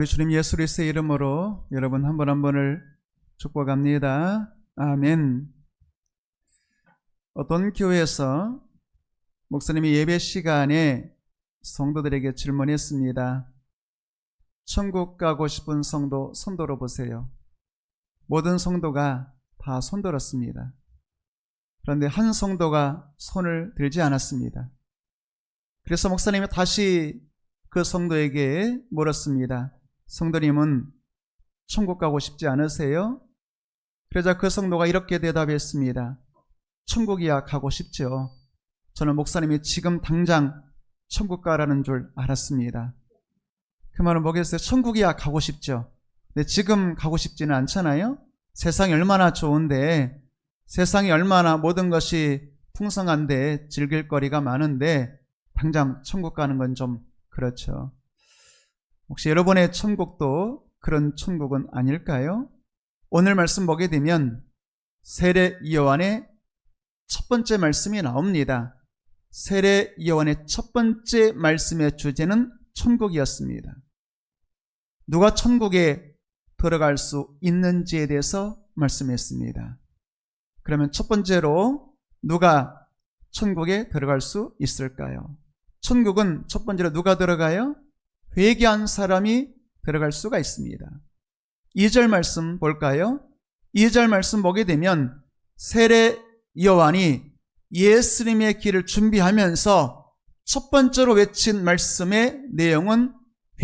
우리 주님 예수 그리스도의 이름으로 여러분 한 분 한 분을 축복합니다. 아멘. 어떤 교회에서 목사님이 예배 시간에 성도들에게 질문했습니다. 천국 가고 싶은 성도 손들어 보세요. 모든 성도가 다 손들었습니다. 그런데 한 성도가 손을 들지 않았습니다. 그래서 목사님이 다시 그 성도에게 물었습니다. 성도님은 천국 가고 싶지 않으세요? 그러자 그 성도가 이렇게 대답했습니다. 천국이야 가고 싶죠. 저는 목사님이 지금 당장 천국 가라는 줄 알았습니다. 그 말은 뭐겠어요? 천국이야 가고 싶죠. 근데 지금 가고 싶지는 않잖아요. 세상이 얼마나 좋은데, 세상이 얼마나 모든 것이 풍성한데, 즐길 거리가 많은데 당장 천국 가는 건 좀 그렇죠. 혹시 여러분의 천국도 그런 천국은 아닐까요? 오늘 말씀 보게 되면 세례 요한의 첫 번째 말씀이 나옵니다. 세례 요한의 첫 번째 말씀의 주제는 천국이었습니다. 누가 천국에 들어갈 수 있는지에 대해서 말씀했습니다. 그러면 첫 번째로 누가 천국에 들어갈 수 있을까요? 천국은 첫 번째로 누가 들어가요? 회개한 사람이 들어갈 수가 있습니다. 2절 말씀 볼까요? 2절 말씀 보게 되면 세례 요한이 예수님의 길을 준비하면서 첫 번째로 외친 말씀의 내용은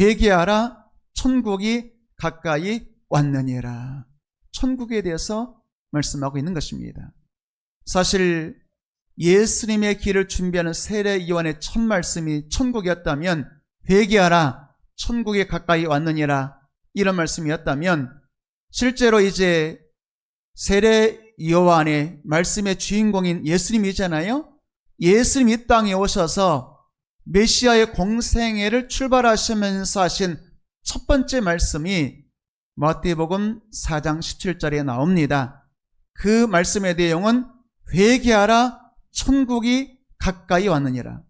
회개하라, 천국이 가까이 왔느니라. 천국에 대해서 말씀하고 있는 것입니다. 사실 예수님의 길을 준비하는 세례 요한의 첫 말씀이 천국이었다면, 회개하라, 천국에 가까이 왔느니라, 이런 말씀이었다면, 실제로 이제 세례 요한의 말씀의 주인공인 예수님이잖아요. 예수님이 이 땅에 오셔서 메시아의 공생애를 출발하시면서 하신 첫 번째 말씀이 마태복음 4장 17절에 나옵니다. 그 말씀의 내용은 회개하라, 천국이 가까이 왔느니라.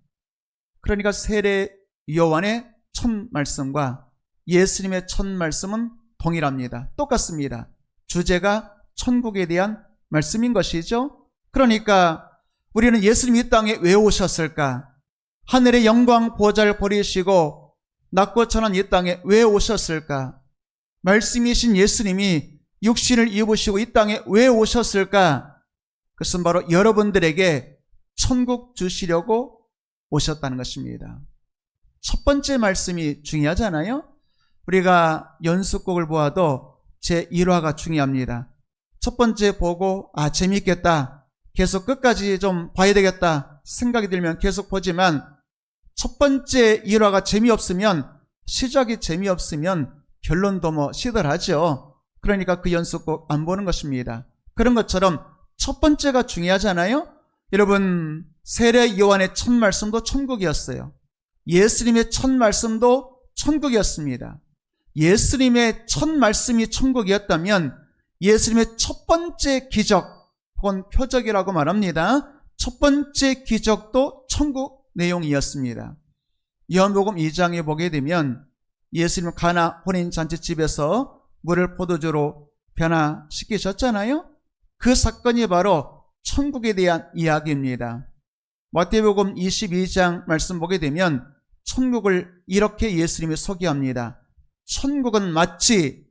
그러니까 세례 요한의 첫 말씀과 예수님의 첫 말씀은 동일합니다. 똑같습니다. 주제가 천국에 대한 말씀인 것이죠. 그러니까 우리는 예수님이 이 땅에 왜 오셨을까? 하늘의 영광 보좌를 버리시고 낮고 천한 이 땅에 왜 오셨을까? 말씀이신 예수님이 육신을 입으시고 이 땅에 왜 오셨을까? 그것은 바로 여러분들에게 천국 주시려고 오셨다는 것입니다. 첫 번째 말씀이 중요하잖아요. 우리가 연습곡을 보아도 제1화가 중요합니다. 첫 번째 보고 재밌겠다, 계속 끝까지 좀 봐야 되겠다 생각이 들면 계속 보지만, 첫 번째 1화가 재미없으면, 시작이 재미없으면 결론도 뭐 시들하죠. 그러니까 그 연습곡 안 보는 것입니다. 그런 것처럼 첫 번째가 중요하잖아요. 여러분, 세례 요한의 첫 말씀도 천국이었어요. 예수님의 첫 말씀도 천국이었습니다. 예수님의 첫 말씀이 천국이었다면 예수님의 첫 번째 기적 혹은 표적이라고 말합니다. 첫 번째 기적도 천국 내용이었습니다. 요한복음 2장에 보게 되면 예수님 가나 혼인잔치집에서 물을 포도주로 변화시키셨잖아요. 그 사건이 바로 천국에 대한 이야기입니다. 마태복음 22장 말씀 보게 되면 천국을 이렇게 예수님이 소개합니다. 천국은 마치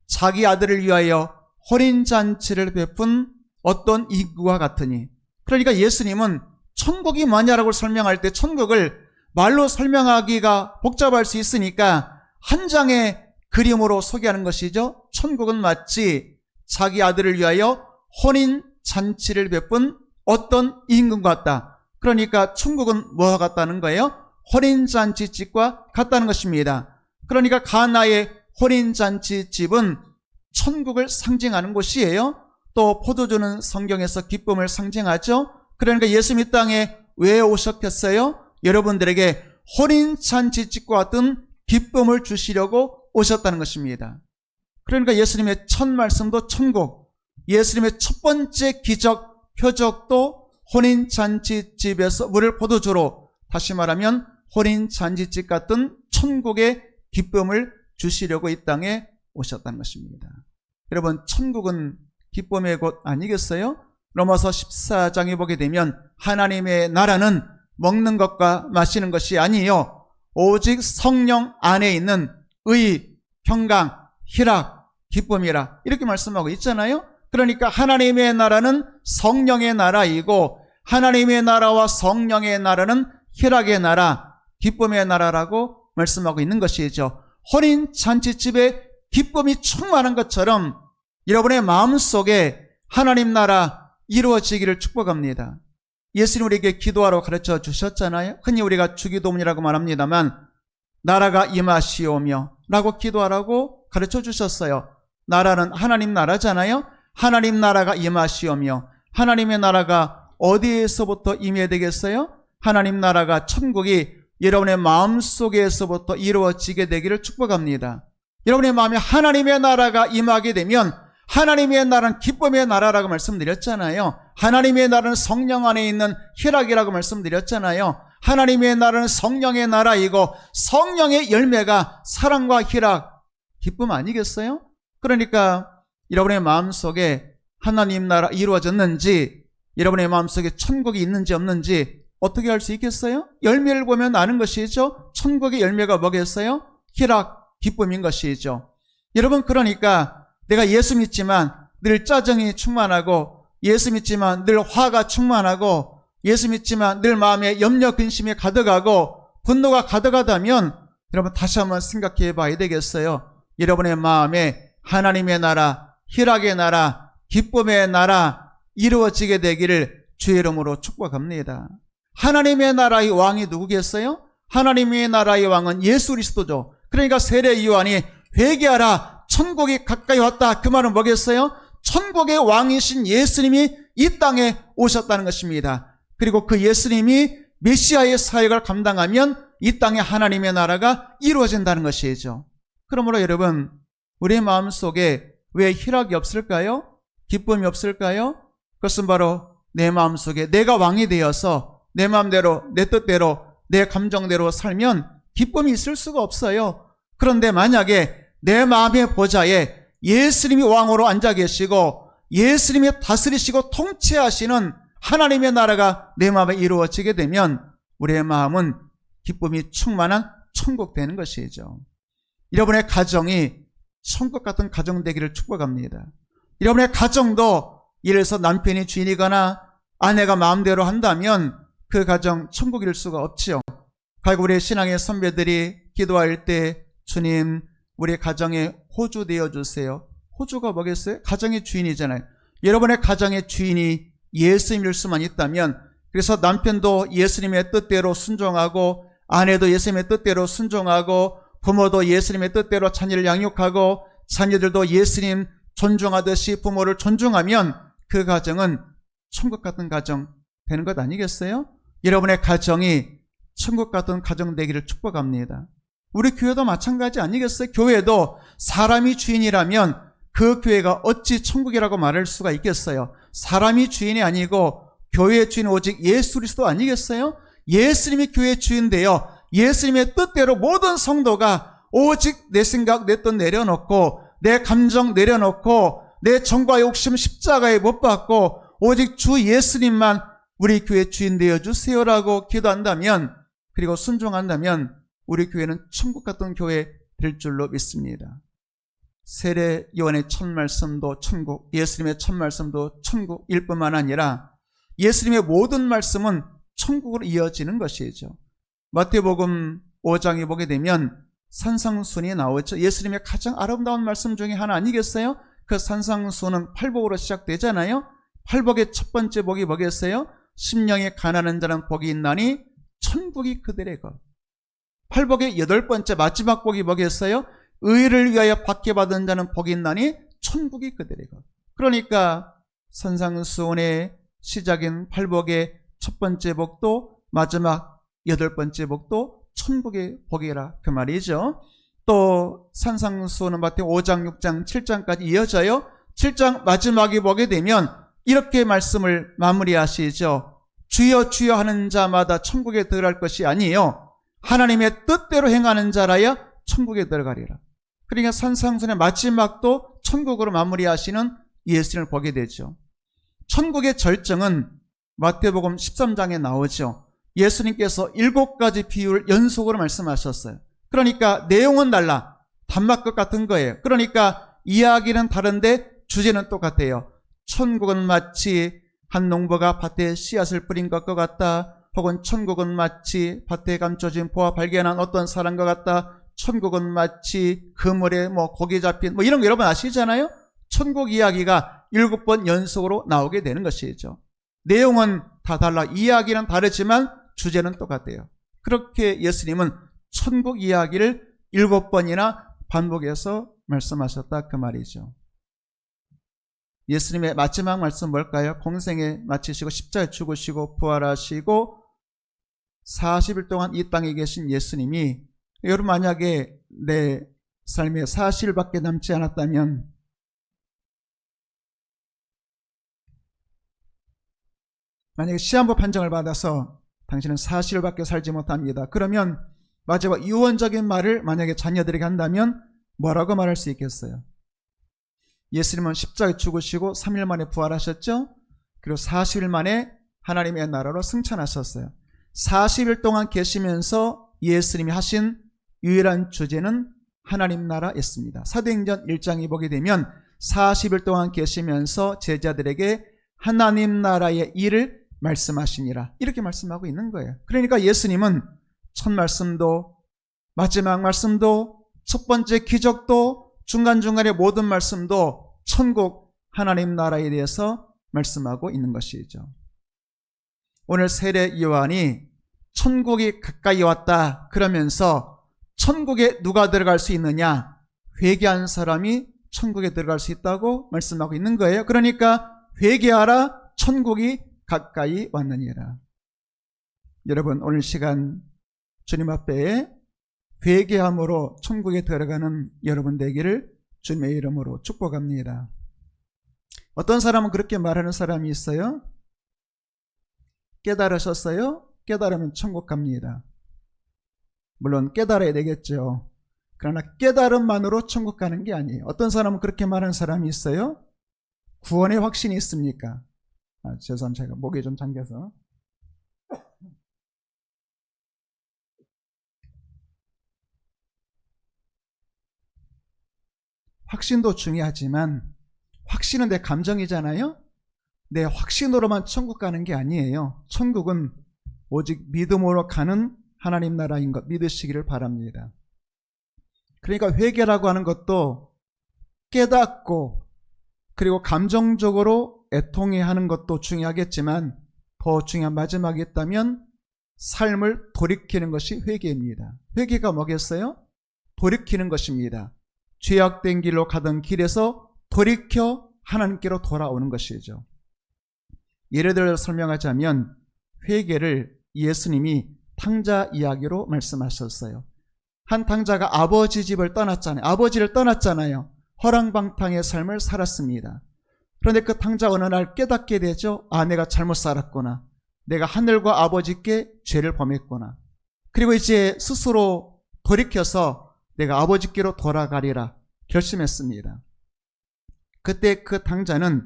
자기 아들을 위하여 혼인잔치를 베푼 어떤 인구와 같으니. 그러니까 예수님은 천국이 뭐냐라고 설명할 때 천국을 말로 설명하기가 복잡할 수 있으니까 한 장의 그림으로 소개하는 것이죠. 천국은 마치 자기 아들을 위하여 혼인잔치를 베푼 어떤 임금과 같다. 그러니까 천국은 뭐와 같다는 거예요? 혼인잔치집과 같다는 것입니다. 그러니까 가나의 혼인잔치집은 천국을 상징하는 곳이에요. 또 포도주는 성경에서 기쁨을 상징하죠. 그러니까 예수님 이 땅에 왜 오셨겠어요? 여러분들에게 혼인잔치집과 같은 기쁨을 주시려고 오셨다는 것입니다. 그러니까 예수님의 첫 말씀도 천국, 예수님의 첫 번째 기적, 표적도 혼인잔치집에서 물을 포도주로, 다시 말하면 혼인잔치집 같은 천국의 기쁨을 주시려고 이 땅에 오셨다는 것입니다. 여러분, 천국은 기쁨의 곳 아니겠어요? 로마서 14장에 보게 되면 하나님의 나라는 먹는 것과 마시는 것이 아니요 오직 성령 안에 있는 의, 평강, 희락, 기쁨이라 이렇게 말씀하고 있잖아요. 그러니까 하나님의 나라는 성령의 나라이고 하나님의 나라와 성령의 나라는 희락의 나라, 기쁨의 나라라고 말씀하고 있는 것이죠. 혼인 잔치집에 기쁨이 충만한 것처럼 여러분의 마음속에 하나님 나라 이루어지기를 축복합니다. 예수님 우리에게 기도하러 가르쳐 주셨잖아요. 흔히 우리가 주기도문이라고 말합니다만 나라가 임하시오며 라고 기도하라고 가르쳐 주셨어요. 나라는 하나님 나라잖아요. 하나님 나라가 임하시오며, 하나님의 나라가 어디에서부터 임해야 되겠어요? 하나님 나라가, 천국이 여러분의 마음속에서부터 이루어지게 되기를 축복합니다. 여러분의 마음에 하나님의 나라가 임하게 되면 하나님의 나라는 기쁨의 나라라고 말씀드렸잖아요. 하나님의 나라는 성령 안에 있는 희락이라고 말씀드렸잖아요. 하나님의 나라는 성령의 나라이고 성령의 열매가 사랑과 희락, 기쁨 아니겠어요? 그러니까 여러분의 마음속에 하나님 나라 이루어졌는지, 여러분의 마음속에 천국이 있는지 없는지 어떻게 알 수 있겠어요? 열매를 보면 아는 것이죠. 천국의 열매가 뭐겠어요? 희락, 기쁨인 것이죠. 여러분, 그러니까 내가 예수 믿지만 늘 짜증이 충만하고, 예수 믿지만 늘 화가 충만하고, 예수 믿지만 늘 마음에 염려 근심이 가득하고 분노가 가득하다면 여러분 다시 한번 생각해 봐야 되겠어요. 여러분의 마음에 하나님의 나라, 희락의 나라, 기쁨의 나라 이루어지게 되기를 주의 이름으로 축복합니다. 하나님의 나라의 왕이 누구겠어요? 하나님의 나라의 왕은 예수 그리스도죠. 그러니까 세례 요한이 회개하라, 천국이 가까이 왔다, 그 말은 뭐겠어요? 천국의 왕이신 예수님이 이 땅에 오셨다는 것입니다. 그리고 그 예수님이 메시아의 사역을 감당하면 이 땅에 하나님의 나라가 이루어진다는 것이죠. 그러므로 여러분, 우리의 마음속에 왜 희락이 없을까요? 기쁨이 없을까요? 그것은 바로 내 마음속에 내가 왕이 되어서 내 마음대로, 내 뜻대로, 내 감정대로 살면 기쁨이 있을 수가 없어요. 그런데 만약에 내 마음의 보좌에 예수님이 왕으로 앉아 계시고 예수님이 다스리시고 통치하시는 하나님의 나라가 내 마음에 이루어지게 되면 우리의 마음은 기쁨이 충만한 천국 되는 것이죠. 여러분의 가정이 천국 같은 가정 되기를 축복합니다. 여러분의 가정도 예를 들어서 남편이 주인이거나 아내가 마음대로 한다면 그 가정 천국일 수가 없지요. 과거 우리 신앙의 선배들이 기도할 때 주님 우리 가정에 호주 되어주세요. 호주가 뭐겠어요? 가정의 주인이잖아요. 여러분의 가정의 주인이 예수님일 수만 있다면, 그래서 남편도 예수님의 뜻대로 순종하고 아내도 예수님의 뜻대로 순종하고 부모도 예수님의 뜻대로 자녀를 양육하고 자녀들도 예수님 존중하듯이 부모를 존중하면 그 가정은 천국 같은 가정 되는 것 아니겠어요? 여러분의 가정이 천국 같은 가정 되기를 축복합니다. 우리 교회도 마찬가지 아니겠어요? 교회도 사람이 주인이라면 그 교회가 어찌 천국이라고 말할 수가 있겠어요? 사람이 주인이 아니고 교회의 주인은 오직 예수 그리스도 아니겠어요? 예수님이 교회의 주인 되어 예수님의 뜻대로 모든 성도가 오직 내 생각, 내 뜻 내려놓고 내 감정 내려놓고 내 정과 욕심 십자가에 못 박고 오직 주 예수님만 우리 교회 주인 되어주세요라고 기도한다면, 그리고 순종한다면 우리 교회는 천국 같은 교회 될 줄로 믿습니다. 세례 요한의 첫 말씀도 천국, 예수님의 첫 말씀도 천국일 뿐만 아니라 예수님의 모든 말씀은 천국으로 이어지는 것이죠. 마태복음 5장에 보게 되면 산상순이 나오죠. 예수님의 가장 아름다운 말씀 중에 하나 아니겠어요? 그 산상순은 팔복으로 시작되잖아요. 팔복의 첫 번째 복이 뭐겠어요? 심령이 가난한 자는 복이 있나니 천국이 그들의 것. 팔복의 여덟 번째 마지막 복이 뭐겠어요? 의를 위하여 박해받은 자는 복이 있나니 천국이 그들의 것. 그러니까 산상수훈의 시작인 팔복의 첫 번째 복도 마지막 여덟 번째 복도 천국의 복이라 그 말이죠. 또 산상수훈은 마태복음 5장, 6장, 7장까지 이어져요. 7장 마지막에 보게 되면 이렇게 말씀을 마무리하시죠. 주여 주여 하는 자마다 천국에 들어갈 것이 아니요 하나님의 뜻대로 행하는 자라야 천국에 들어가리라. 그러니까 산상순의 마지막도 천국으로 마무리하시는 예수님을 보게 되죠. 천국의 절정은 마태복음 13장에 나오죠. 예수님께서 7가지 비유를 연속으로 말씀하셨어요. 그러니까 내용은 달라. 단막극 같은 거예요. 그러니까 이야기는 다른데 주제는 똑같아요. 천국은 마치 한 농부가 밭에 씨앗을 뿌린 것과 같다. 혹은 천국은 마치 밭에 감춰진 보화 발견한 어떤 사람과 같다. 천국은 마치 그물에 고기 잡힌 이런 거 여러분 아시잖아요. 천국 이야기가 7번 연속으로 나오게 되는 것이죠. 내용은 다 달라. 이야기는 다르지만 주제는 똑같아요. 그렇게 예수님은 천국 이야기를 7번이나 반복해서 말씀하셨다 그 말이죠. 예수님의 마지막 말씀 뭘까요? 공생에 마치시고 십자가에 죽으시고 부활하시고 40일 동안 이 땅에 계신 예수님이, 여러분 만약에 내 삶에 40일밖에 남지 않았다면 만약에 시한부 판정을 받아서 당신은 40일밖에 살지 못합니다. 그러면 마지막 유언적인 말을 만약에 자녀들에게 한다면 뭐라고 말할 수 있겠어요? 예수님은 십자가에 죽으시고 3일 만에 부활하셨죠? 그리고 40일 만에 하나님의 나라로 승천하셨어요. 40일 동안 계시면서 예수님이 하신 유일한 주제는 하나님 나라였습니다. 사도행전 1장에 보게 되면 40일 동안 계시면서 제자들에게 하나님 나라의 일을 말씀하시니라 이렇게 말씀하고 있는 거예요. 그러니까 예수님은 첫 말씀도 마지막 말씀도 첫 번째 기적도 중간중간의 모든 말씀도 천국 하나님 나라에 대해서 말씀하고 있는 것이죠. 오늘 세례 요한이 천국이 가까이 왔다 그러면서 천국에 누가 들어갈 수 있느냐? 회개한 사람이 천국에 들어갈 수 있다고 말씀하고 있는 거예요. 그러니까 회개하라, 천국이 가까이 왔느니라. 여러분 오늘 시간 주님 앞에 회개함으로 천국에 들어가는 여러분 되기를 주님의 이름으로 축복합니다. 어떤 사람은 그렇게 말하는 사람이 있어요. 깨달으셨어요? 깨달으면 천국 갑니다. 물론 깨달아야 되겠죠. 그러나 깨달음만으로 천국 가는 게 아니에요. 어떤 사람은 그렇게 말하는 사람이 있어요. 구원의 확신이 있습니까? 죄송합니다. 제가 목이 좀 잠겨서. 확신도 중요하지만 확신은 내 감정이잖아요. 내 확신으로만 천국 가는 게 아니에요. 천국은 오직 믿음으로 가는 하나님 나라인 것 믿으시기를 바랍니다. 그러니까 회개라고 하는 것도 깨닫고 그리고 감정적으로 애통해 하는 것도 중요하겠지만 더 중요한 마지막이 있다면 삶을 돌이키는 것이 회개입니다. 회개가 뭐겠어요? 돌이키는 것입니다. 죄악된 길로 가던 길에서 돌이켜 하나님께로 돌아오는 것이죠. 예를 들어 설명하자면 회개를 예수님이 탕자 이야기로 말씀하셨어요. 한 탕자가 아버지 집을 떠났잖아요. 아버지를 떠났잖아요. 허랑방탕의 삶을 살았습니다. 그런데 그 탕자 어느 날 깨닫게 되죠. 내가 잘못 살았구나. 내가 하늘과 아버지께 죄를 범했구나. 그리고 이제 스스로 돌이켜서 내가 아버지께로 돌아가리라 결심했습니다. 그때 그 탕자는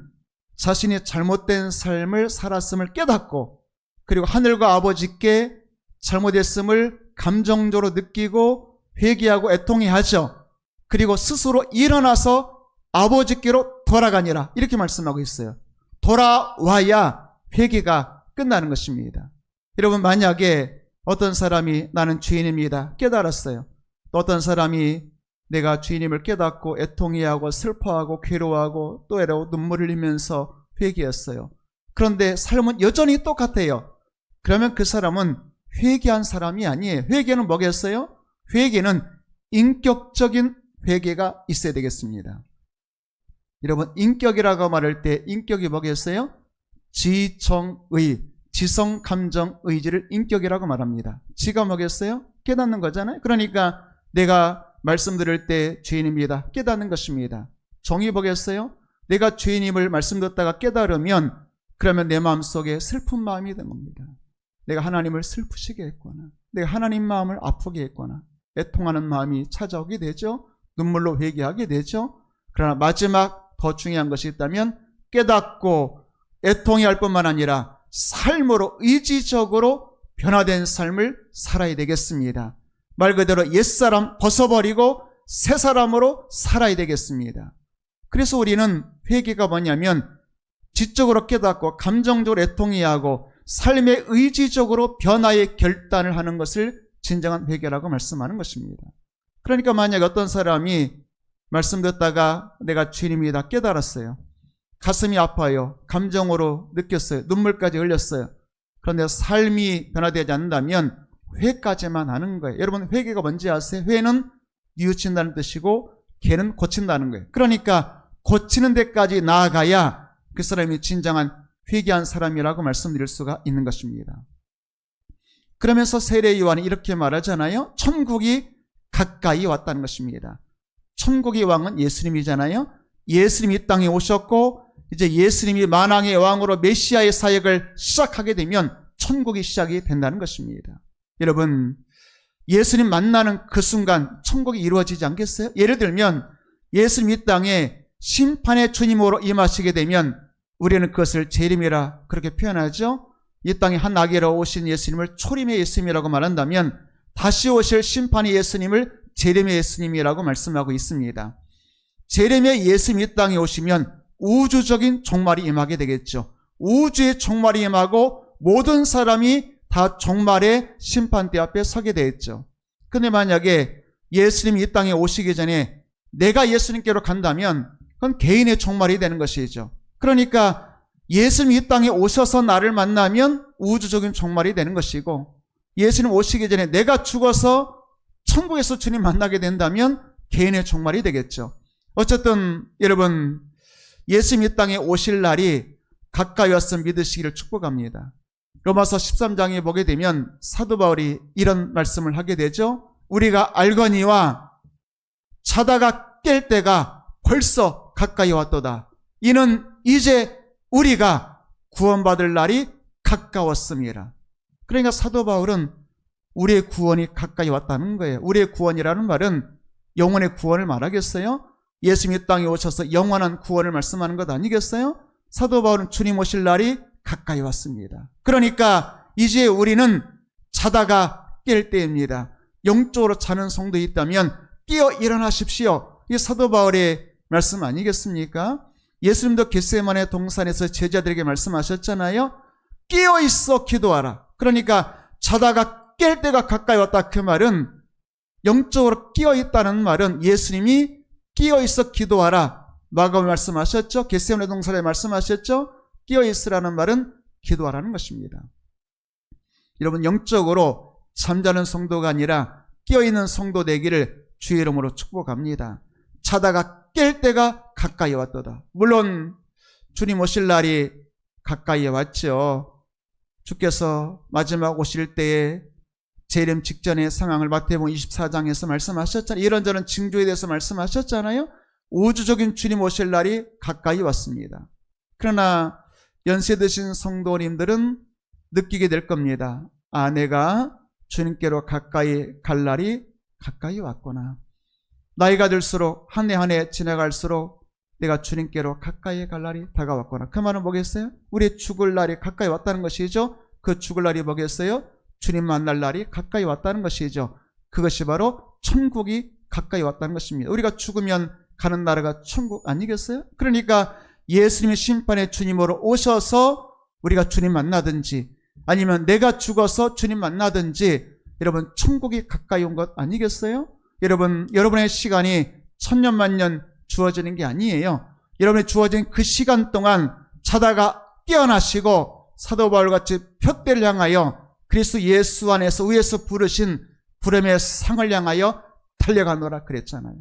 자신이 잘못된 삶을 살았음을 깨닫고 그리고 하늘과 아버지께 잘못했음을 감정적으로 느끼고 회개하고 애통해하죠. 그리고 스스로 일어나서 아버지께로 돌아가니라 이렇게 말씀하고 있어요. 돌아와야 회개가 끝나는 것입니다. 여러분 만약에 어떤 사람이 나는 죄인입니다 깨달았어요. 또 어떤 사람이 내가 주님을 깨닫고 애통해하고 슬퍼하고 괴로워하고 또 눈물을 흘리면서 회개했어요. 그런데 삶은 여전히 똑같아요. 그러면 그 사람은 회개한 사람이 아니에요. 회개는 뭐겠어요? 회개는 인격적인 회개가 있어야 되겠습니다. 여러분 인격이라고 말할 때 인격이 뭐겠어요? 지정의, 지성, 감정, 의지를 인격이라고 말합니다. 지가 뭐겠어요? 깨닫는 거잖아요. 그러니까 내가 말씀 들을 때 죄인입니다. 깨닫는 것입니다. 정의 보겠어요? 내가 죄인임을 말씀 듣다가 깨달으면 그러면 내 마음속에 슬픈 마음이 된 겁니다. 내가 하나님을 슬프시게 했구나. 내가 하나님 마음을 아프게 했구나. 애통하는 마음이 찾아오게 되죠. 눈물로 회개하게 되죠. 그러나 마지막 더 중요한 것이 있다면 깨닫고 애통해할 뿐만 아니라 삶으로 의지적으로 변화된 삶을 살아야 되겠습니다. 말 그대로 옛사람 벗어버리고 새 사람으로 살아야 되겠습니다. 그래서 우리는 회개가 뭐냐면 지적으로 깨닫고 감정적으로 애통해야 하고 삶의 의지적으로 변화의 결단을 하는 것을 진정한 회개라고 말씀하는 것입니다. 그러니까 만약에 어떤 사람이 말씀 듣다가 내가 주님이다 깨달았어요. 가슴이 아파요. 감정으로 느꼈어요. 눈물까지 흘렸어요. 그런데 삶이 변화되지 않는다면 회까지만 하는 거예요. 여러분 회개가 뭔지 아세요? 회는 뉘우친다는 뜻이고 개는 고친다는 거예요. 그러니까 고치는 데까지 나아가야 그 사람이 진정한 회개한 사람이라고 말씀드릴 수가 있는 것입니다. 그러면서 세례 요한이 이렇게 말하잖아요. 천국이 가까이 왔다는 것입니다. 천국의 왕은 예수님이잖아요. 예수님이 이 땅에 오셨고 이제 예수님이 만왕의 왕으로 메시아의 사역을 시작하게 되면 천국이 시작이 된다는 것입니다. 여러분 예수님 만나는 그 순간 천국이 이루어지지 않겠어요? 예를 들면 예수님 이 땅에 심판의 주님으로 임하시게 되면 우리는 그것을 재림이라 그렇게 표현하죠. 이 땅에 한 아기로 오신 예수님을 초림의 예수님이라고 말한다면 다시 오실 심판의 예수님을 재림의 예수님이라고 말씀하고 있습니다. 재림의 예수님이 이 땅에 오시면 우주적인 종말이 임하게 되겠죠. 우주의 종말이 임하고 모든 사람이 다 종말의 심판대 앞에 서게 되겠죠. 근데 만약에 예수님이 이 땅에 오시기 전에 내가 예수님께로 간다면 그건 개인의 종말이 되는 것이죠. 그러니까 예수님이 이 땅에 오셔서 나를 만나면 우주적인 종말이 되는 것이고 예수님 오시기 전에 내가 죽어서 천국에서 주님 만나게 된다면 개인의 종말이 되겠죠. 어쨌든 여러분 예수님 이 땅에 오실 날이 가까이 와서 믿으시기를 축복합니다. 로마서 13장에 보게 되면 사도 바울이 이런 말씀을 하게 되죠. 우리가 알거니와 자다가 깰 때가 벌써 가까이 왔도다. 이는 이제 우리가 구원받을 날이 가까웠습니다. 그러니까 사도 바울은 우리의 구원이 가까이 왔다는 거예요. 우리의 구원이라는 말은 영혼의 구원을 말하겠어요? 예수님이 땅에 오셔서 영원한 구원을 말씀하는 것 아니겠어요? 사도 바울은 주님 오실 날이 가까이 왔습니다. 그러니까 이제 우리는 자다가 깰 때입니다. 영적으로 자는 성도 있다면 깨어 일어나십시오. 이게 사도 바울의 말씀 아니겠습니까? 예수님도 겟세마네 동산에서 제자들에게 말씀하셨잖아요. 깨어 있어 기도하라. 그러니까 자다가 깰 때가 가까이 왔다. 그 말은 영적으로 깨어 있다는 말은 예수님이 깨어 있어 기도하라. 마가복음에 말씀하셨죠. 겟세마네 동산에 말씀하셨죠. 깨어 있으라는 말은 기도하라는 것입니다. 여러분 영적으로 잠자는 성도가 아니라 깨어 있는 성도 되기를 주의 이름으로 축복합니다. 자다가 깰 때가 가까이 왔도다. 물론 주님 오실 날이 가까이 왔죠. 주께서 마지막 오실 때에 재림 직전의 상황을 마태복음 24장에서 말씀하셨잖아요. 이런저런 징조에 대해서 말씀하셨잖아요. 우주적인 주님 오실 날이 가까이 왔습니다. 그러나 연세 드신 성도님들은 느끼게 될 겁니다. 아, 내가 주님께로 가까이 갈 날이 가까이 왔구나. 나이가 들수록 한 해 한 해 지나갈수록 내가 주님께로 가까이 갈 날이 다가왔구나. 그 말은 뭐겠어요? 우리의 죽을 날이 가까이 왔다는 것이죠. 그 죽을 날이 뭐겠어요? 주님 만날 날이 가까이 왔다는 것이죠. 그것이 바로 천국이 가까이 왔다는 것입니다. 우리가 죽으면 가는 나라가 천국 아니겠어요? 그러니까 예수님의 심판의 주님으로 오셔서 우리가 주님 만나든지 아니면 내가 죽어서 주님 만나든지 여러분 천국이 가까이 온 것 아니겠어요? 여러분 여러분의 시간이 천년 만년 주어지는 게 아니에요. 여러분이 주어진 그 시간 동안 자다가 깨어나시고 사도 바울같이 푯대를 향하여 그리스도 예수 안에서 위에서 부르신 부름의 상을 향하여 달려가노라 그랬잖아요.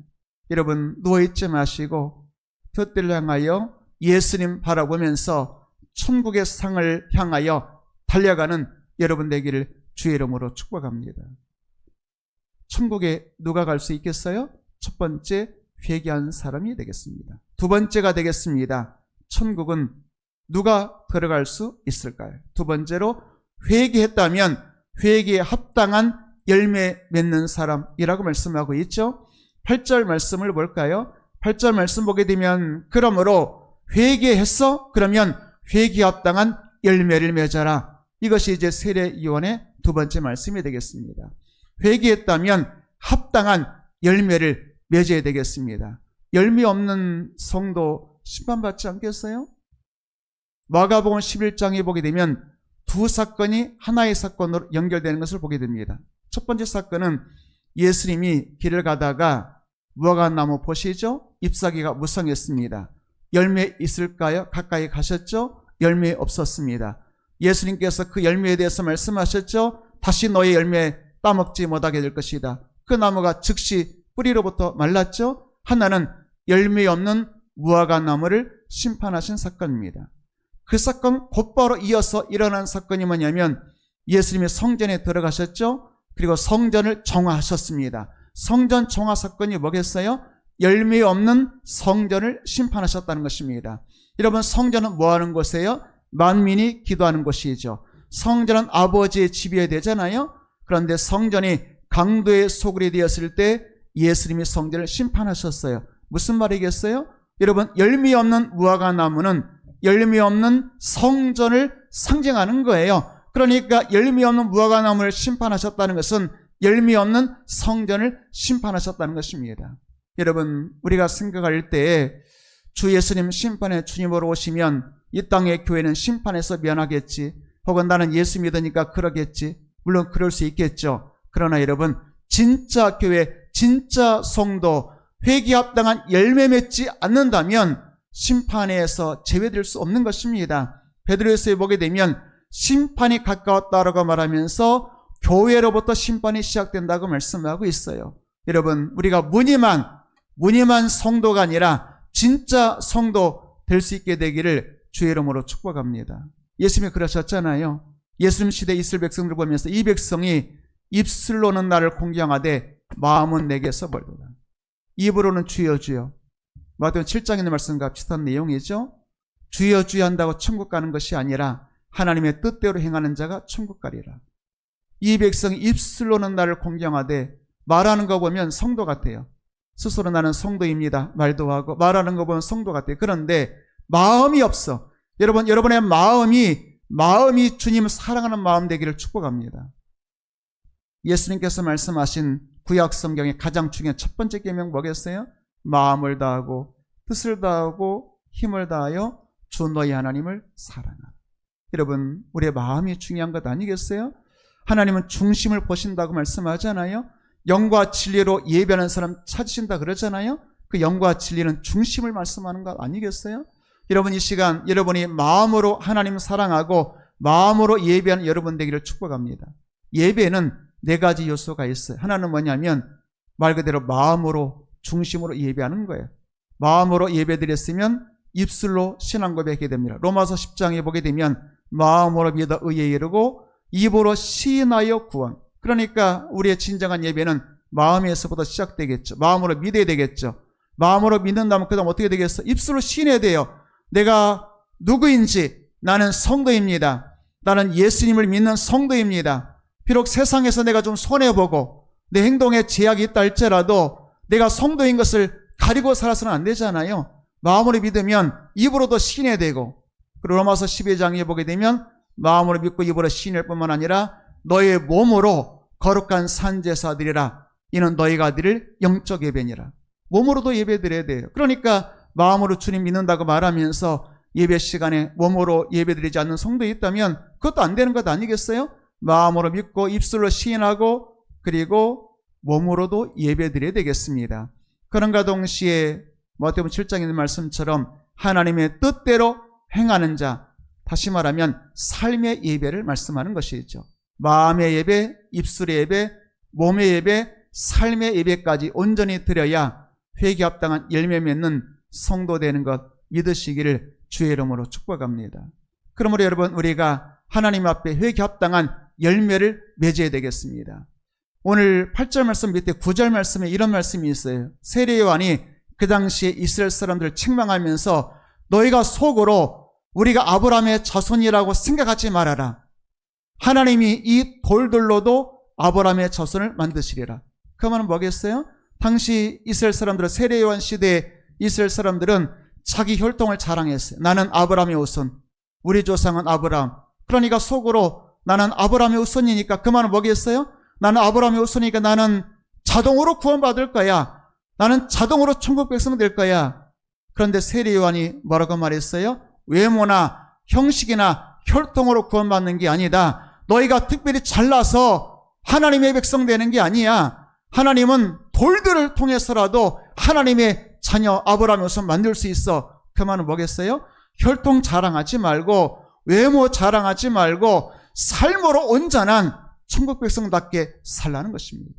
여러분 누워있지 마시고 푯대를 향하여 예수님 바라보면서 천국의 상을 향하여 달려가는 여러분 되기를 주의 이름으로 축복합니다. 천국에 누가 갈 수 있겠어요? 첫 번째 회개한 사람이 되겠습니다. 두 번째가 되겠습니다. 천국은 누가 들어갈 수 있을까요? 두 번째로 회개했다면 회개에 합당한 열매 맺는 사람이라고 말씀하고 있죠. 8절 말씀을 볼까요? 8절 말씀 보게 되면 그러므로 회개했어? 그러면 회개에 합당한 열매를 맺어라. 이것이 이제 세례요한의 두 번째 말씀이 되겠습니다. 회개했다면 합당한 열매를 맺어야 되겠습니다. 열매 없는 성도 심판받지 않겠어요? 마가복음 11장에 보게 되면 두 사건이 하나의 사건으로 연결되는 것을 보게 됩니다. 첫 번째 사건은 예수님이 길을 가다가 무화과나무 보시죠? 잎사귀가 무성했습니다. 열매 있을까요? 가까이 가셨죠? 열매 없었습니다. 예수님께서 그 열매에 대해서 말씀하셨죠? 다시 너의 열매 따먹지 못하게 될 것이다. 그 나무가 즉시 뿌리로부터 말랐죠? 하나는 열매 없는 무화과나무를 심판하신 사건입니다. 그 사건 곧바로 이어서 일어난 사건이 뭐냐면 예수님이 성전에 들어가셨죠? 그리고 성전을 정화하셨습니다. 성전 정화 사건이 뭐겠어요? 열매 없는 성전을 심판하셨다는 것입니다. 여러분, 성전은 뭐 하는 곳이에요? 만민이 기도하는 곳이죠. 성전은 아버지의 집이어야 되잖아요. 그런데 성전이 강도의 소굴이 되었을 때 예수님이 성전을 심판하셨어요. 무슨 말이겠어요? 여러분, 열매 없는 무화과나무는 열매 없는 성전을 상징하는 거예요. 그러니까 열매 없는 무화과나무를 심판하셨다는 것은 열매 없는 성전을 심판하셨다는 것입니다. 여러분, 우리가 생각할 때 주 예수님 심판의 주님으로 오시면 이 땅의 교회는 심판에서 면하겠지, 혹은 나는 예수 믿으니까 그러겠지, 물론 그럴 수 있겠죠. 그러나 여러분, 진짜 교회, 진짜 성도, 회개에 합당한 열매 맺지 않는다면 심판에서 제외될 수 없는 것입니다. 베드로에서 보게 되면 심판이 가까웠다라고 말하면서 교회로부터 심판이 시작된다고 말씀하고 있어요. 여러분, 우리가 무늬만 성도가 아니라 진짜 성도 될 수 있게 되기를 주의 이름으로 축복합니다. 예수님이 그러셨잖아요. 예수님 시대 이스라엘 백성들을 보면서 이 백성이 입술로는 나를 공경하되 마음은 내게서 멀도다. 입으로는 주여 주여. 마태복음 7장에 있는 말씀과 비슷한 내용이죠. 주여 주여 한다고 천국 가는 것이 아니라 하나님의 뜻대로 행하는 자가 천국 가리라. 이 백성이 입술로는 나를 공경하되, 말하는 거 보면 성도 같아요. 스스로 나는 성도입니다 말도 하고 말하는 거 보면 성도 같아요. 그런데 마음이 없어. 여러분, 여러분의 마음이 주님을 사랑하는 마음 되기를 축복합니다. 예수님께서 말씀하신 구약 성경의 가장 중요한 첫 번째 계명 뭐겠어요? 마음을 다하고 뜻을 다하고 힘을 다하여 주 너희 하나님을 사랑하라. 여러분, 우리의 마음이 중요한 것 아니겠어요? 하나님은 중심을 보신다고 말씀하잖아요. 영과 진리로 예배하는 사람 찾으신다 그러잖아요. 그 영과 진리는 중심을 말씀하는 것 아니겠어요? 여러분, 이 시간 여러분이 마음으로 하나님 사랑하고 마음으로 예배하는 여러분 되기를 축복합니다. 예배는 네 가지 요소가 있어요. 하나는 뭐냐면 말 그대로 마음으로 중심으로 예배하는 거예요. 마음으로 예배드렸으면 입술로 신앙 고백하게 됩니다. 로마서 10장에 보게 되면 마음으로 믿어 의에 이르고 입으로 시인하여 구원. 그러니까 우리의 진정한 예배는 마음에서부터 시작되겠죠. 마음으로 믿어야 되겠죠. 마음으로 믿는다면 그 다음 어떻게 되겠어? 입술로 시인해야 돼요. 내가 누구인지, 나는 성도입니다. 나는 예수님을 믿는 성도입니다. 비록 세상에서 내가 좀 손해보고 내 행동에 제약이 있다 할지라도 내가 성도인 것을 가리고 살아서는 안 되잖아요. 마음으로 믿으면 입으로도 시인해야 되고, 그리고 로마서 12장에 보게 되면 마음으로 믿고 입으로 시인할 뿐만 아니라 너의 몸으로 거룩한 산제사 드리라. 이는 너희가 드릴 영적 예배니라. 몸으로도 예배 드려야 돼요. 그러니까 마음으로 주님 믿는다고 말하면서 예배 시간에 몸으로 예배 드리지 않는 성도 있다면 그것도 안 되는 것 아니겠어요? 마음으로 믿고 입술로 시인하고 그리고 몸으로도 예배 드려야 되겠습니다. 그런가 동시에 마태복음 7장에 있는 말씀처럼 하나님의 뜻대로 행하는 자, 다시 말하면 삶의 예배를 말씀하는 것이죠. 마음의 예배, 입술의 예배, 몸의 예배, 삶의 예배까지 온전히 드려야 회개에 합당한 열매 맺는 성도 되는 것 믿으시기를 주의 이름으로 축복합니다. 그러므로 여러분, 우리가 하나님 앞에 회개에 합당한 열매를 맺어야 되겠습니다. 오늘 8절 말씀 밑에 9절 말씀에 이런 말씀이 있어요. 세례 요한이 그 당시에 이스라엘 사람들을 책망하면서 너희가 속으로 우리가 아브라함의 자손이라고 생각하지 말아라. 하나님이 이 돌들로도 아브라함의 자손을 만드시리라. 그 말은 뭐겠어요? 당시 이스라엘 사람들은, 세례요한 시대에 이스라엘 사람들은 자기 혈통을 자랑했어요. 나는 아브라함의 후손, 우리 조상은 아브라함. 그러니까 속으로 나는 아브라함의 후손이니까, 그 말은 뭐겠어요? 나는 아브라함의 후손이니까 나는 자동으로 구원받을 거야. 나는 자동으로 천국 백성 될 거야. 그런데 세례요한이 뭐라고 말했어요? 외모나 형식이나 혈통으로 구원받는 게 아니다. 너희가 특별히 잘나서 하나님의 백성 되는 게 아니야. 하나님은 돌들을 통해서라도 하나님의 자녀 아브라함의 후손 만들 수 있어. 그 말은 뭐겠어요? 혈통 자랑하지 말고, 외모 자랑하지 말고, 삶으로 온전한 천국 백성답게 살라는 것입니다.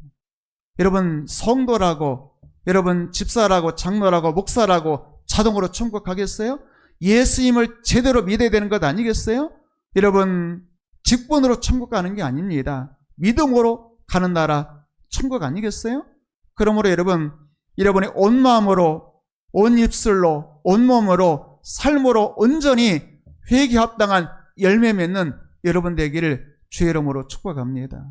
여러분, 성도라고, 여러분 집사라고, 장로라고, 목사라고 자동으로 천국 가겠어요? 예수님을 제대로 믿어야 되는 것 아니겠어요? 여러분, 직분으로 천국 가는 게 아닙니다. 믿음으로 가는 나라 천국 아니겠어요? 그러므로 여러분, 여러분의 온 마음으로, 온 입술로, 온 몸으로, 삶으로 온전히 회개에 합당한 열매 맺는 여러분 되기를 주의 이름으로 축복합니다.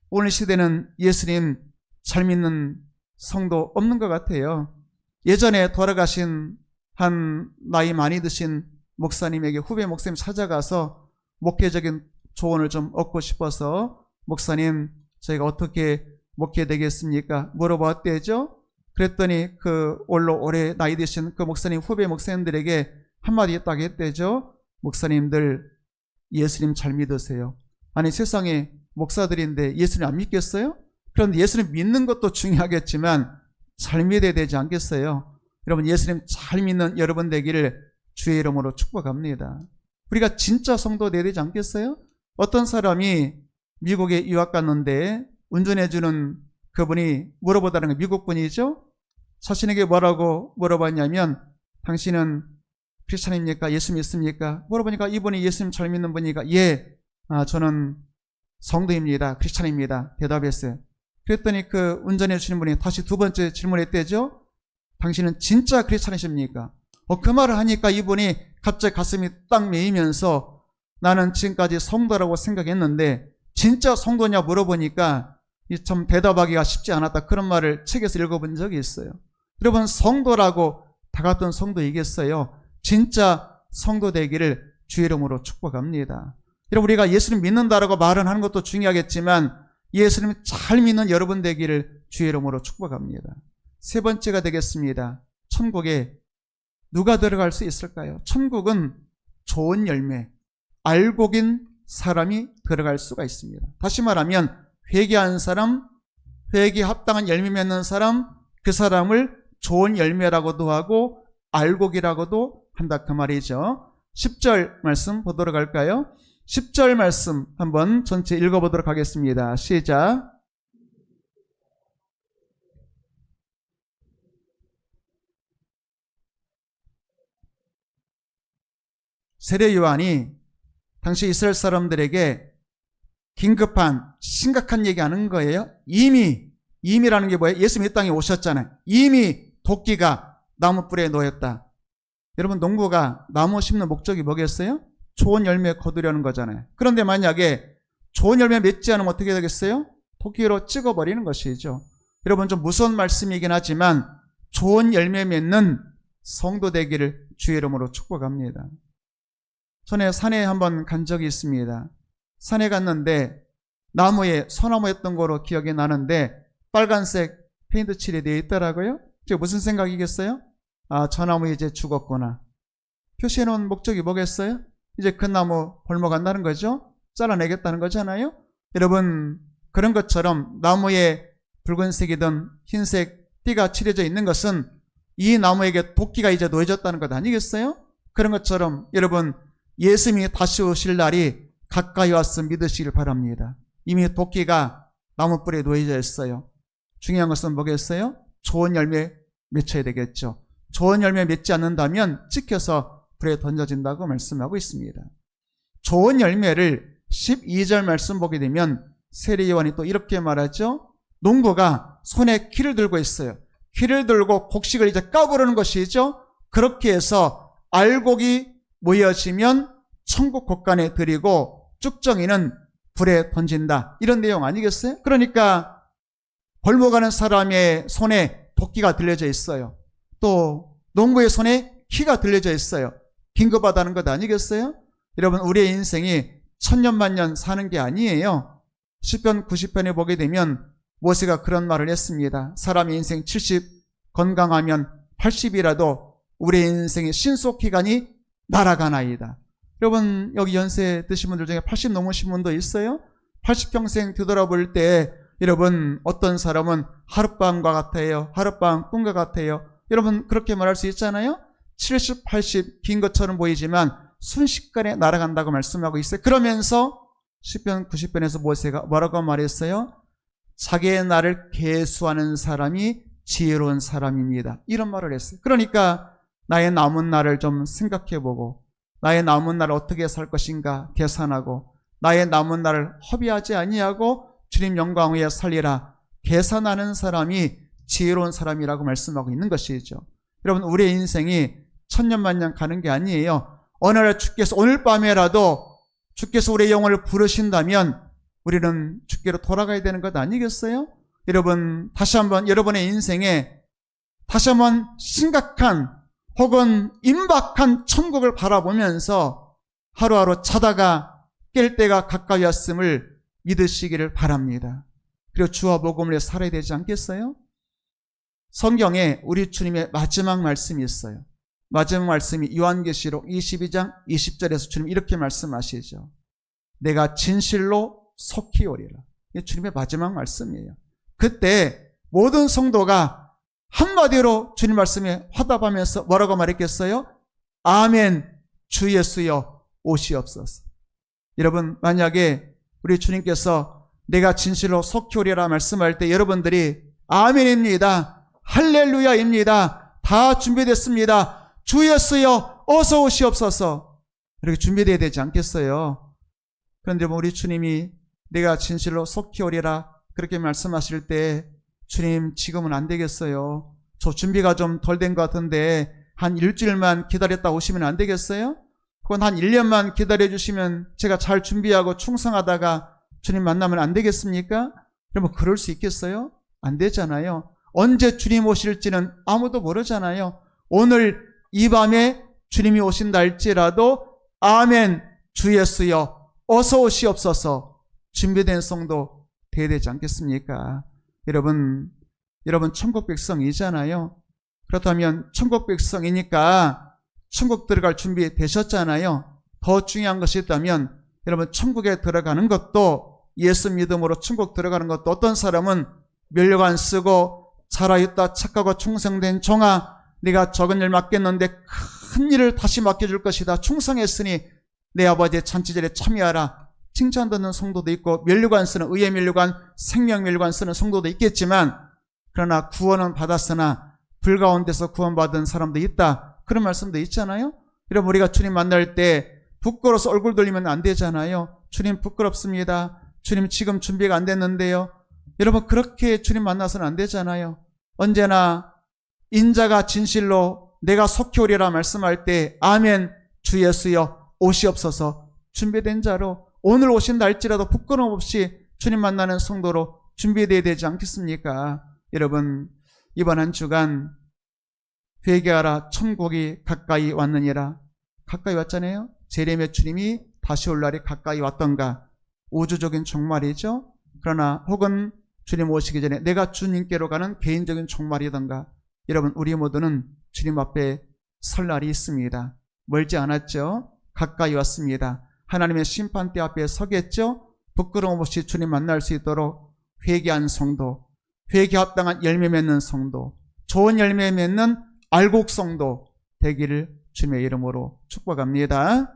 오늘 시대는 예수님 잘 믿는 성도 없는 것 같아요. 예전에 돌아가신 한 나이 많이 드신 목사님에게 후배 목사님 찾아가서 목회적인 조언을 좀 얻고 싶어서, 목사님 저희가 어떻게 목회되겠습니까? 물어봤대죠. 그랬더니 그 오래 나이 드신 그 목사님 후배 목사님들에게 한마디 딱 했대죠. 목사님들 예수님 잘 믿으세요. 아니, 세상에 목사들인데 예수님 안 믿겠어요? 그런데 예수님 믿는 것도 중요하겠지만 잘 믿어야 되지 않겠어요? 여러분, 예수님 잘 믿는 여러분 되기를 주의 이름으로 축복합니다. 우리가 진짜 성도 되어야 되지 않겠어요? 어떤 사람이 미국에 유학 갔는데 운전해주는 그분이 물어보다는 게 미국 분이죠. 자신에게 뭐라고 물어봤냐면, 당신은 크리스찬입니까? 예수 믿습니까? 물어보니까 이분이 예수님 잘 믿는 분이니까, 예, 저는 성도입니다. 크리스찬입니다. 대답했어요. 그랬더니 그 운전해 주시는 분이 다시 두 번째 질문했대죠. 당신은 진짜 크리스찬이십니까? 그 말을 하니까 이분이 갑자기 가슴이 딱 메이면서, 나는 지금까지 성도라고 생각했는데 진짜 성도냐 물어보니까 참 대답하기가 쉽지 않았다, 그런 말을 책에서 읽어본 적이 있어요. 여러분, 성도라고 다 같은 성도이겠어요? 진짜 성도 되기를 주의 이름으로 축복합니다. 여러분, 우리가 예수님 믿는다라고 말은 하는 것도 중요하겠지만 예수님 잘 믿는 여러분 되기를 주의 이름으로 축복합니다. 세 번째가 되겠습니다. 천국에 누가 들어갈 수 있을까요? 천국은 좋은 열매, 알곡인 사람이 들어갈 수가 있습니다. 다시 말하면 회개한 사람, 회개에 합당한 열매 맺는 사람, 그 사람을 좋은 열매라고도 하고 알곡이라고도 한다, 그 말이죠. 10절 말씀 보도록 할까요? 10절 말씀 한번 전체 읽어보도록 하겠습니다. 시작. 세례 요한이 당시 이스라엘 사람들에게 긴급한 심각한 얘기하는 거예요. 이미라는 게 뭐예요? 예수님이 이 땅에 오셨잖아요. 이미 도끼가 나무 뿔에 놓였다. 여러분, 농부가 나무 심는 목적이 뭐겠어요? 좋은 열매 거두려는 거잖아요. 그런데 만약에 좋은 열매 맺지 않으면 어떻게 되겠어요? 도끼로 찍어버리는 것이죠. 여러분, 좀 무서운 말씀이긴 하지만 좋은 열매 맺는 성도 되기를 주의 이름으로 축복합니다. 전에 산에 한번 간 적이 있습니다. 산에 갔는데 나무에 소나무였던 거로 기억이 나는데 빨간색 페인트 칠이 되어 있더라고요. 제가 무슨 생각이겠어요? 저 나무 이제 죽었구나. 표시해 놓은 목적이 뭐겠어요? 이제 그 나무 벌목한다는 거죠. 잘라내겠다는 거잖아요. 여러분, 그런 것처럼 나무에 붉은색이든 흰색 띠가 칠해져 있는 것은 이 나무에게 도끼가 이제 놓여졌다는 것 아니겠어요? 그런 것처럼 여러분, 예수님이 다시 오실 날이 가까이 와서 믿으시길 바랍니다. 이미 도끼가 나무뿔에 놓여져 있어요. 중요한 것은 뭐겠어요? 좋은 열매 맺혀야 되겠죠. 좋은 열매 맺지 않는다면 찍혀서 불에 던져진다고 말씀하고 있습니다. 좋은 열매를 12절 말씀 보게 되면 세례 요한이 또 이렇게 말하죠. 농부가 손에 키를 들고 있어요. 키를 들고 곡식을 이제 까부르는 것이죠. 그렇게 해서 알곡이 모여지면 천국 곳간에 들이고 쭉정이는 불에 던진다, 이런 내용 아니겠어요? 그러니까 골목가는 사람의 손에 도끼가 들려져 있어요. 또 농부의 손에 키가 들려져 있어요. 긴급하다는 것 아니겠어요? 여러분, 우리의 인생이 천년만년 사는 게 아니에요. 시편 90편에 보게 되면 모세가 그런 말을 했습니다. 사람의 인생 70, 건강하면 80이라도 우리의 인생의 신속기간이 날아가나이다. 여러분, 여기 연세 드신 분들 중에 80 넘으신 분도 있어요? 80평생 뒤돌아볼 때 여러분, 어떤 사람은 하룻밤과 같아요. 하룻밤 꿈과 같아요. 여러분, 그렇게 말할 수 있잖아요. 70, 80 긴 것처럼 보이지만 순식간에 날아간다고 말씀하고 있어요. 그러면서 시편 90편에서 모세가 뭐라고 말했어요? 자기의 날을 계수하는 사람이 지혜로운 사람입니다. 이런 말을 했어요. 그러니까 나의 남은 날을 좀 생각해보고, 나의 남은 날을 어떻게 살 것인가 계산하고, 나의 남은 날을 허비하지 아니하고 주님 영광 위에 살리라 계산하는 사람이 지혜로운 사람이라고 말씀하고 있는 것이죠. 여러분, 우리의 인생이 천년만년 가는 게 아니에요. 어느 날 주께서, 오늘 밤에라도 주께서 우리의 영혼을 부르신다면 우리는 주께로 돌아가야 되는 것 아니겠어요? 여러분, 다시 한번 여러분의 인생에 다시 한번 심각한 혹은 임박한 천국을 바라보면서 하루하루 자다가 깰 때가 가까이 왔음을 믿으시기를 바랍니다. 그리고 주와 복음을 살아야 되지 않겠어요? 성경에 우리 주님의 마지막 말씀이 있어요. 마지막 말씀이 요한계시록 22장 20절에서 주님 이렇게 말씀하시죠. 내가 진실로 속히 오리라. 이게 주님의 마지막 말씀이에요. 그때 모든 성도가 한마디로 주님 말씀에 화답하면서 뭐라고 말했겠어요? 아멘, 주 예수여 오시옵소서. 여러분, 만약에 우리 주님께서 내가 진실로 속히 오리라 말씀할 때 여러분들이 아멘입니다, 할렐루야입니다, 다 준비됐습니다, 주 예수여 어서 오시옵소서, 이렇게 준비되어야 되지 않겠어요? 그런데 우리 주님이 내가 진실로 속히 오리라 그렇게 말씀하실 때 주님 지금은 안 되겠어요. 저 준비가 좀 덜 된 것 같은데 한 일주일만 기다렸다 오시면 안 되겠어요? 그건 한 1년만 기다려주시면 제가 잘 준비하고 충성하다가 주님 만나면 안 되겠습니까? 여러분, 그럴 수 있겠어요? 안 되잖아요. 언제 주님 오실지는 아무도 모르잖아요. 오늘 이 밤에 주님이 오신다 할지라도 아멘, 주 예수여 어서 오시옵소서, 준비된 성도 되어야 되지 않겠습니까? 여러분 천국 백성이잖아요. 그렇다면 천국 백성이니까 천국 들어갈 준비 되셨잖아요. 더 중요한 것이 있다면 여러분, 천국에 들어가는 것도, 예수 믿음으로 천국 들어가는 것도, 어떤 사람은 면류관 쓰고 살아있다 착하고 충성된 종아, 네가 적은 일 맡겼는데 큰 일을 다시 맡겨줄 것이다, 충성했으니 내 아버지의 잔치절에 참여하라, 칭찬 듣는 성도도 있고, 면류관 쓰는, 의의 면류관, 생명 면류관 쓰는 성도도 있겠지만, 그러나 구원은 받았으나 불 가운데서 구원받은 사람도 있다, 그런 말씀도 있잖아요. 여러분, 우리가 주님 만날 때 부끄러워서 얼굴 돌리면 안 되잖아요. 주님 부끄럽습니다, 주님 지금 준비가 안 됐는데요. 여러분, 그렇게 주님 만나서는 안 되잖아요. 언제나 인자가 진실로 내가 속히 오리라 말씀할 때 아멘, 주 예수여 오시옵소서, 준비된 자로 오늘 오신다 할지라도 부끄러움 없이 주님 만나는 성도로 준비되어야 되지 않겠습니까? 여러분, 이번 한 주간 회개하라, 천국이 가까이 왔느니라. 가까이 왔잖아요. 재림의 주님이 다시 올 날이 가까이 왔던가, 우주적인 종말이죠. 그러나 혹은 주님 오시기 전에 내가 주님께로 가는 개인적인 종말이던가, 여러분, 우리 모두는 주님 앞에 설 날이 있습니다. 멀지 않았죠. 가까이 왔습니다. 하나님의 심판대 앞에 서겠죠. 부끄러움 없이 주님 만날 수 있도록 회개한 성도, 회개 합당한 열매 맺는 성도, 좋은 열매 맺는 알곡 성도 되기를 주님의 이름으로 축복합니다.